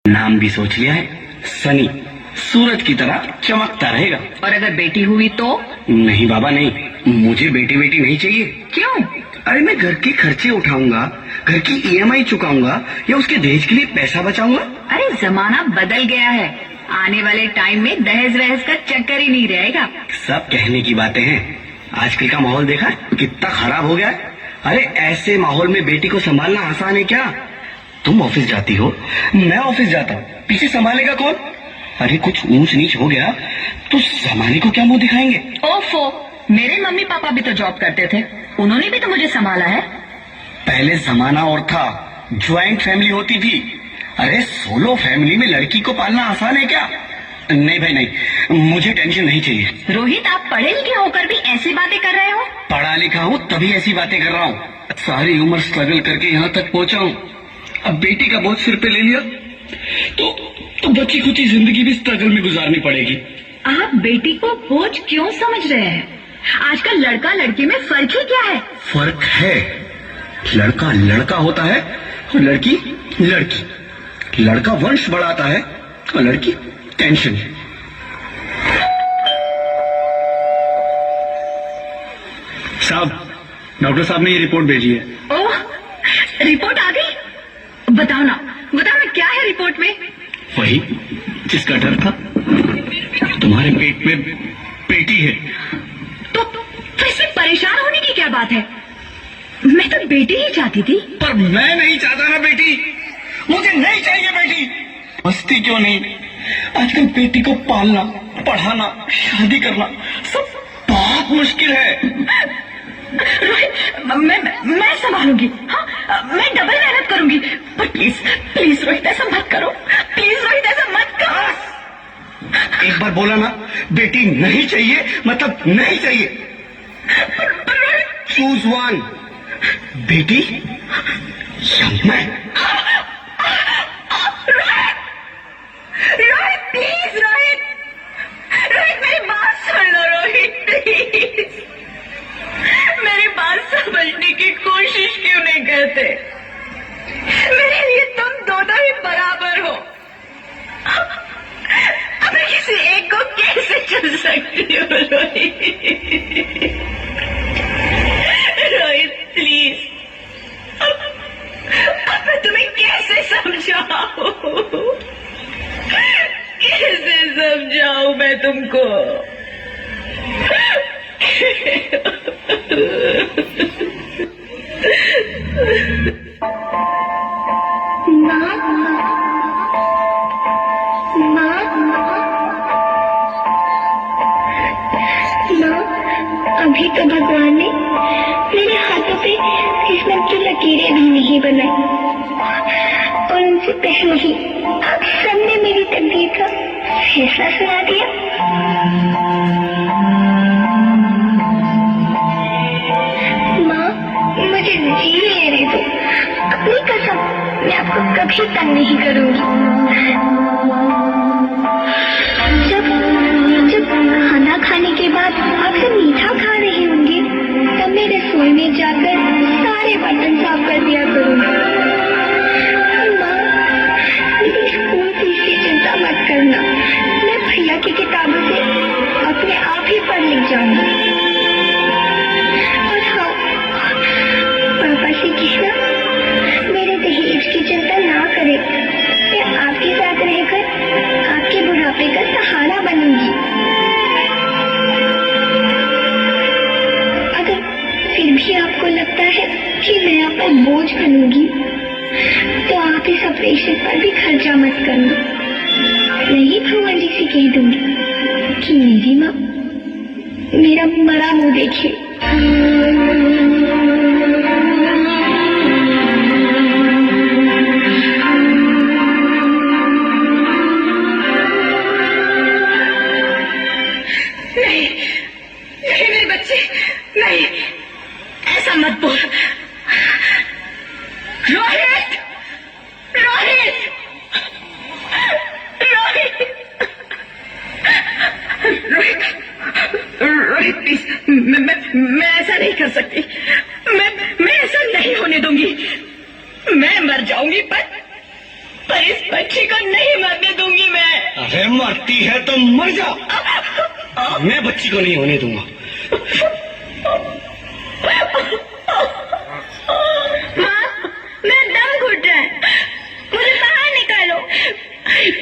नाम भी सोच लिया है, सनी। सूरज की तरह चमकता रहेगा। और अगर बेटी हुई तो? नहीं बाबा नहीं, मुझे बेटी बेटी नहीं चाहिए। क्यों? अरे मैं घर के खर्चे उठाऊंगा, घर की ईएमआई चुकाऊंगा या उसके दहेज के लिए पैसा बचाऊंगा। अरे जमाना बदल गया है, आने वाले टाइम में दहेज वहेज का चक्कर ही नहीं रहेगा। सब कहने की बातें हैं, आजकल का माहौल देखा कितना खराब हो गया है। अरे ऐसे माहौल में बेटी को संभालना आसान है क्या? तुम ऑफिस जाती हो, मैं ऑफिस जाता हूँ, पीछे संभालेगा कौन? अरे कुछ ऊंच नीच हो गया तो जमाने को क्या मुंह दिखाएंगे? ओफो, मेरे मम्मी पापा भी तो जॉब करते थे, उन्होंने भी तो मुझे संभाला है। पहले जमाना और था, ज्वाइंट फैमिली होती थी। अरे सोलो फैमिली में लड़की को पालना आसान है क्या? नहीं भाई नहीं, मुझे टेंशन नहीं चाहिए। रोहित, आप पढ़े लिखे होकर भी ऐसी बातें कर रहे हो? पढ़ा लिखा हूँ तभी ऐसी बातें कर रहा हूँ। सारी उम्र स्ट्रगल करके यहाँ तक पहुँचा हूँ, अब बेटी का बोझ सिर पे ले लिया तो बची खुची जिंदगी भी स्ट्रगल में गुजारनी पड़ेगी। आप बेटी को बोझ क्यों समझ रहे हैं? आजकल लड़का लड़की में फर्क ही क्या है? फर्क है, लड़का लड़का होता है और लड़की लड़की। लड़का वंश बढ़ाता है और लड़की टेंशन। साहब, डॉक्टर साहब ने ये रिपोर्ट भेजी है। ओह, रिपोर्ट आ गई? बताओ ना क्या है रिपोर्ट में? वही जिसका डर था, तुम्हारे पेट में बेटी है। तो फिर से परेशान होने की क्या बात है? मैं तो बेटी ही चाहती थी। पर मैं नहीं चाहता ना बेटी, मुझे नहीं चाहिए बेटी। मस्ती क्यों नहीं, आजकल बेटी को पालना, पढ़ाना, शादी करना सब बहुत मुश्किल है। रोहित, मैं संभालूंगी। हाँ, मैं डबल मेहनत करूंगी। पर प्लीज रोहित, ऐसा मत करो। प्लीज रोहित, ऐसा मत करो। एक बार बोला ना, बेटी नहीं चाहिए मतलब नहीं चाहिए। चूज वन, बेटी या मैं। रोहित प्लीज, रोहित मेरी बात सुन लो। रोहित प्लीज, मेरी बात समझने की कोशिश क्यों नहीं करते? मेरे लिए तुम दोनों ही बराबर हो। अब मैं किसी एक को कैसे चुन सकती हूँ? रोहित प्लीज, अब मैं तुम्हें कैसे समझाऊं? कैसे समझाऊं मैं तुमको? अभी तो भगवान ने मेरे हाथों पे किस्मत की लकीरें भी नहीं बनाई, और उनसे पहले ही आप सबने मेरी तकदीर का फैसला सुना दिया। माँ, मुझे जी लेने दो। अपनी कसम, मैं आपको कभी तंग नहीं करूंगी। जब खाना खाने के बाद आपसे मीठा खा रही होंगी, तब मैं रसोई में जाकर सारे बर्तन साफ कर दिया करूंगी। माँ, मेरी स्कूल फीस की चिंता मत करना, मैं भैया की किताबों से अपने आप ही पढ़ लिख जाऊंगी। और हाँ, पापा से कहना मेरे दहेज की चिंता ना करे, मैं आपके साथ रहकर आपके बुढ़ापे का सहारा बनूंगी। अगर फिर भी आपको लगता है कि मैं आप पर बोझ बनूंगी, तो आप इस ऑपरेशन पर भी खर्चा मत करना। मैं ही भगवान जी से कह दूंगी कि मेरी माँ मेरा मरा मुंह देखे। नहीं मेरे बच्चे, नहीं, ऐसा मत बोल। रोहित, रोहित, रोहित, रोहित, रोहित प्लीज, मैं ऐसा नहीं कर सकती। मैं ऐसा नहीं होने दूंगी। मैं मर जाऊंगी पर इस बच्ची को नहीं मरने दूंगी मैं। अरे मरती है तो मर जा, मैं बच्ची को नहीं होने दूंगा। माँ, मेरा दम घुट रहा है, मुझे बाहर निकालो।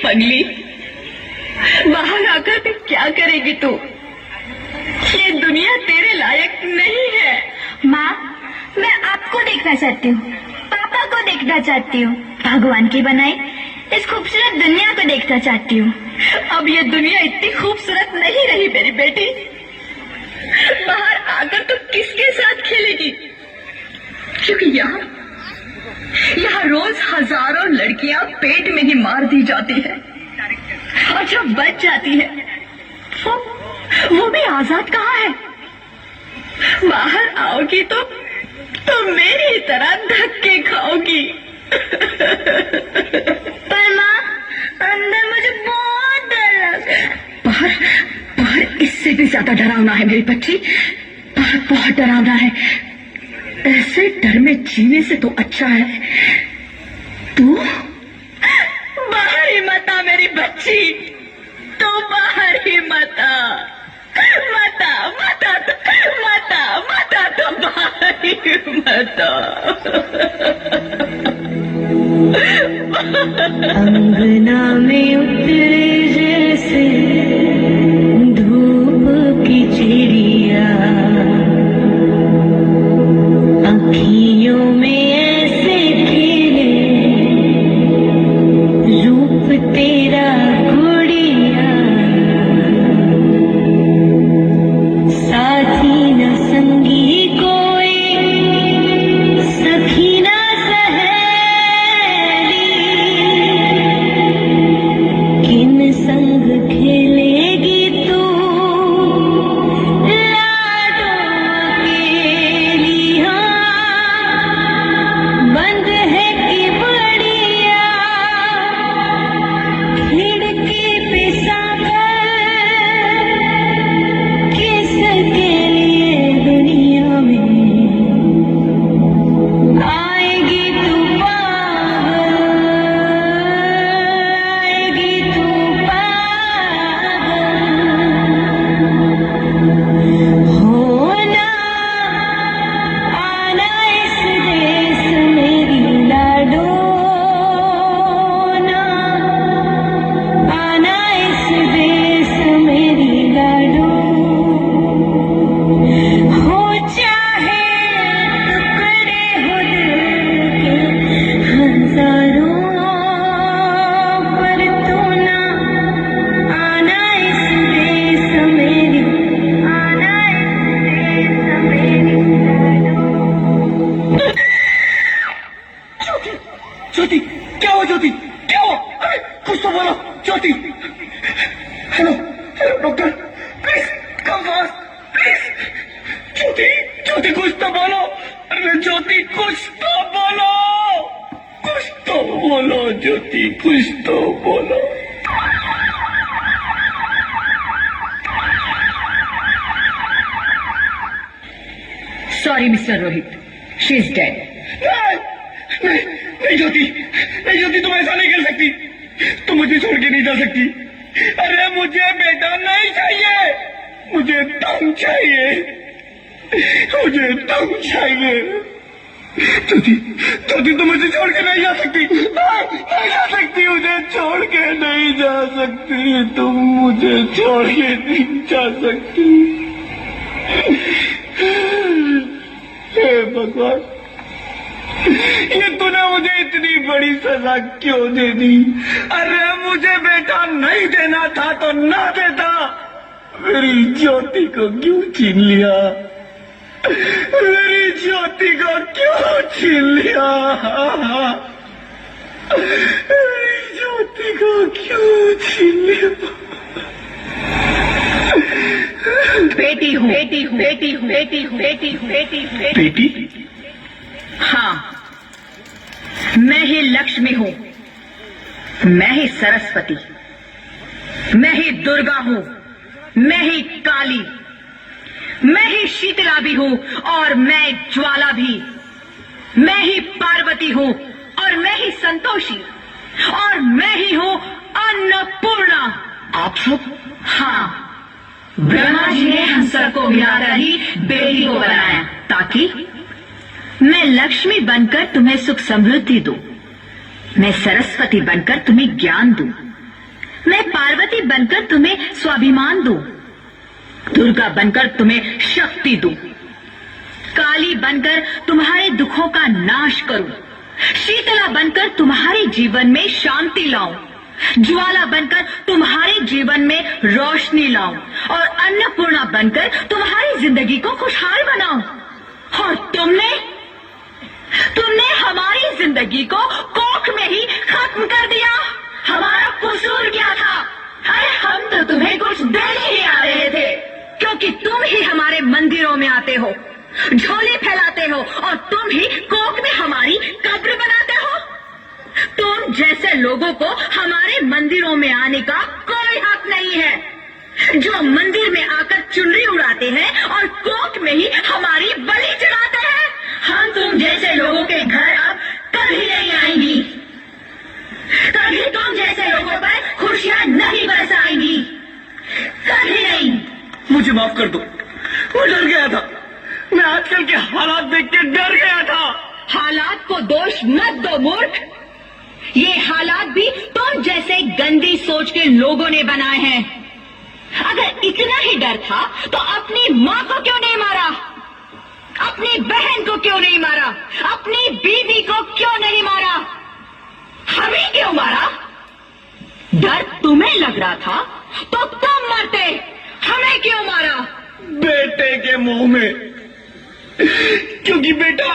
पगली, बाहर आकर भी क्या करेगी तू? ये दुनिया तेरे लायक नहीं है। माँ, मैं आपको देखना चाहती हूँ, पापा को देखना चाहती हूँ, भगवान की बनाई इस खूबसूरत दुनिया को देखना चाहती हूँ। अब ये दुनिया इतनी खूबसूरत नहीं रही मेरी बेटी। बाहर आकर तो किसके साथ खेलेगी? क्योंकि यहाँ रोज हजारों लड़कियां पेट में ही मार दी जाती है, और जब बच जाती है वो भी आजाद कहाँ है? बाहर आओगी तो मेरी तरह धक्के खाओगी। पर माँ, अंदर मुझे बहुत डर लग रहा है। बाहर इससे भी ज्यादा डरावना है मेरी बच्ची, बाहर बहुत डरावना है। ऐसे डर में जीने से तो अच्छा है तू बाहर ही मत आ मेरी बच्ची, तो बाहर ही मत आ, तो बाहर ही मत आ। अंगना में उतरे जैसे धूप की चिड़िया, अखियों में ऐसे खिले रूप तेरा गुड़िया, साथी न संगी कोई, सखी न किन संग खेलेगी तू लाडो अकेलिया, बंद है कि बढ़िया खिड़की पे साकर, किसके लिए दुनिया में आएगी तू पागल, आएगी तू पागल, होना आना इस देश मेरी लाडो, ना आना इस देश मेरी लाडो, हो चाहे टुकड़े हो दिल के हजारों, पर तू ना आना इस देश मेरी, आना इस देश मेरी लाडो। ज्योति, क्या हुआ ज्योति, क्या हुआ? अरे कुछ तो बोलो Jyoti. Hello doctor, please come fast please. Jyoti कुछ तो बोलो। अरे ज्योति कुछ तो बोलो, ज्योति कुछ तो बोलो। Sorry mister Rohit, she is dead. नहीं ज्योति, तुम ऐसा नहीं कर सकती, तुम मुझे छोड़ के नहीं जा सकती। अरे मुझे बेटा नहीं चाहिए, मुझे दम चाहिए, मुझे दम चाहिए। ज्योति तुम मुझे छोड़ के नहीं जा सकती, नहीं जा सकती, मुझे छोड़ के नहीं जा सकती, तुम मुझे छोड़ के नहीं जा सकती। हे भगवान, ये तूने मुझे इतनी बड़ी सजा क्यों दे दी? अरे मुझे बेटा नहीं देना था तो ना देता, मेरी ज्योति को क्यों छीन लिया? मेरी ज्योति को क्यों छीन लिया? मेरी ज्योति को क्यों छीन लिया? बेटी हूँ। बेटी? हाँ, मैं ही लक्ष्मी हूँ, मैं ही सरस्वती, मैं ही दुर्गा हूँ, मैं ही काली, मैं ही शीतला भी हूँ और मैं ज्वाला भी, मैं ही पार्वती हूँ और मैं ही संतोषी, और मैं ही हूँ अन्नपूर्णा। आप सब? हाँ, ब्रह्मा जी ने हम सबको मिलाकर ही बेटी को बनाया ताकि मैं लक्ष्मी बनकर तुम्हें सुख समृद्धि दूं, मैं सरस्वती बनकर तुम्हें ज्ञान दूं, मैं पार्वती बनकर तुम्हें स्वाभिमान दूं, दुर्गा बनकर तुम्हें शक्ति दूं, काली बनकर तुम्हारे दुखों का नाश करूं, शीतला बनकर तुम्हारे जीवन में शांति लाऊं, ज्वाला बनकर तुम्हारे जीवन में रोशनी लाऊं और अन्नपूर्णा बनकर तुम्हारी जिंदगी को खुशहाल बनाऊं। और तुमने हमारी जिंदगी को कोख में ही खत्म कर दिया। हमारा कसूर क्या था? अरे हम तो तुम्हें कुछ देने ही आ रहे थे, क्योंकि तुम ही हमारे मंदिरों में आते हो, झोले फैलाते हो और तुम ही कोख में हमारी कब्र बनाते हो। तुम जैसे लोगों को हमारे मंदिरों में आने का कोई हक नहीं है, जो मंदिर में आकर चुनरी उड़ाते हैं और कोख में ही हमारी बलि चढ़ाते हैं। हम तुम जैसे लोगों के घर अब कभी नहीं आएंगी, कभी तुम जैसे लोगों पर खुशियां नहीं बरसाएंगी, कभी नहीं। मुझे माफ कर दो, मैं डर गया था। मैं आजकल के हालात देख के डर गया था। हालात को दोष मत दो मूर्ख, ये हालात भी तुम जैसे गंदी सोच के लोगों ने बनाए हैं। अगर इतना ही डर था तो अपनी माँ को क्यों नहीं मारा, अपनी बहन को क्यों नहीं मारा, अपनी बीवी को क्यों नहीं मारा, हमें क्यों मारा? डर तुम्हें लग रहा था तो तुम मरते, हमें क्यों मारा? बेटे के मुंह में, क्योंकि बेटा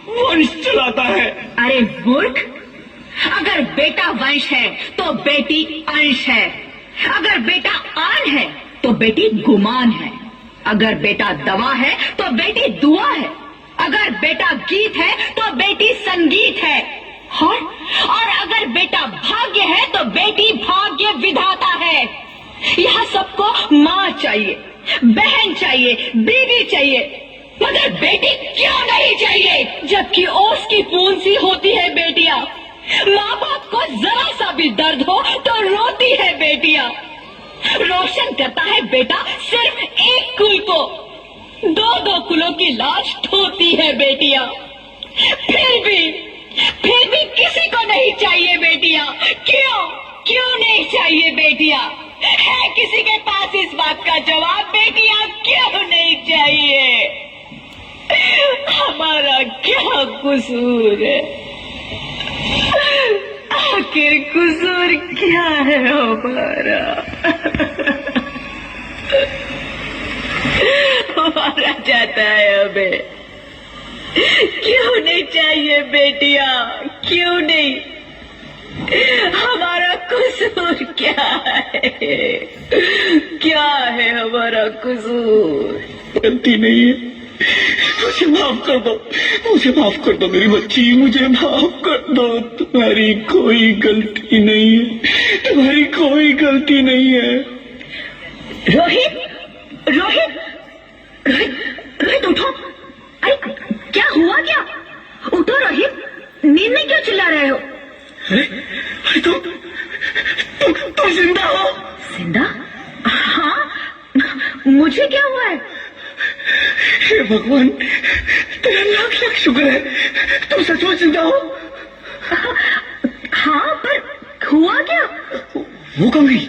वंश चलाता है। अरे मूर्ख, अगर बेटा वंश है तो बेटी अंश है, अगर बेटा आन है तो बेटी गुमान है, अगर बेटा दवा है तो बेटी दुआ है, अगर बेटा गीत है तो बेटी संगीत है, और अगर बेटा भाग्य है तो बेटी भाग्य विधाता है। यहाँ सबको माँ चाहिए, बहन चाहिए, बीवी चाहिए, मगर बेटी क्यों नहीं चाहिए? जबकि ओस की पूंछ सी होती है बेटियां, माँ बाप को जरा सा भी दर्द हो तो रोती है बेटियां, रोशन करता है बेटा सिर्फ एक कुल को, दो दो कुलों की लाश ढोती है बेटियां। फिर भी किसी को नहीं चाहिए बेटियां। क्यों नहीं चाहिए बेटियां? है किसी के पास इस बात का जवाब? बेटियां क्यों नहीं चाहिए? हमारा क्या कसूर है? आखिर कसूर क्या है हमारा? मारा जाता है हमें, क्यों नहीं चाहिए बेटियां? क्यों नहीं? हमारा कसूर क्या है? क्या है हमारा कसूर? गलती नहीं है, मुझे माफ कर दो, मुझे माफ कर दो मेरी बच्ची, मुझे माफ कर दो। तुम्हारी कोई गलती नहीं है, तुम्हारी कोई गलती नहीं है। रोहित, रोहित, रोहित, रोहित उठो। अरे क्या हुआ क्या? उठो रोहित, नींद में क्यों चिल्ला रहे हो? अरे तुम जिंदा हो? जिंदा? हाँ, मुझे क्या हुआ है? हे भगवान, तेरा लाख लाख शुक्र है, तुम सचमुच जिंदा हो। हाँ, पर हुआ क्या? वो कौन गई?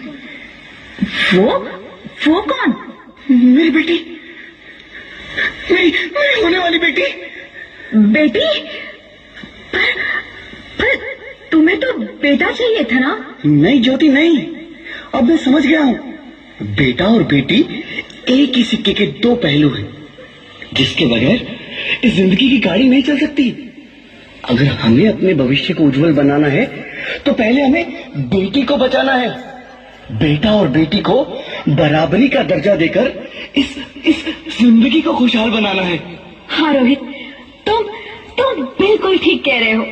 वो कौन? मेरी बेटी, मेरी होने वाली बेटी। बेटी? पर तुम्हें तो बेटा चाहिए था ना? नहीं ज्योति नहीं, अब मैं समझ गया हूँ। बेटा और बेटी एक ही सिक्के के दो पहलू हैं, जिसके बगैर इस जिंदगी की गाड़ी नहीं चल सकती। अगर हमें अपने भविष्य को उज्जवल बनाना है तो पहले हमें बेटी को बचाना है। बेटा और बेटी को बराबरी का दर्जा देकर इस जिंदगी को खुशहाल बनाना है। हाँ रोहित, तुम बिल्कुल ठीक कह रहे हो।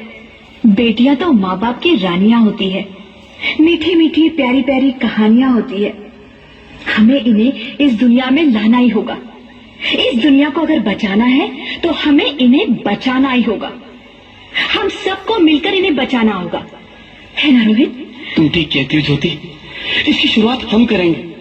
बेटियां तो माँ बाप की रानियां होती है, मीठी मीठी प्यारी प्यारी कहानियां होती है। हमें इन्हें इस दुनिया में लाना ही होगा। इस दुनिया को अगर बचाना है तो हमें इन्हें बचाना ही होगा। हम सबको मिलकर इन्हें बचाना होगा। है ना रोहित? तुम ठीक कहती हो ज्योति, इसकी शुरुआत हम करेंगे।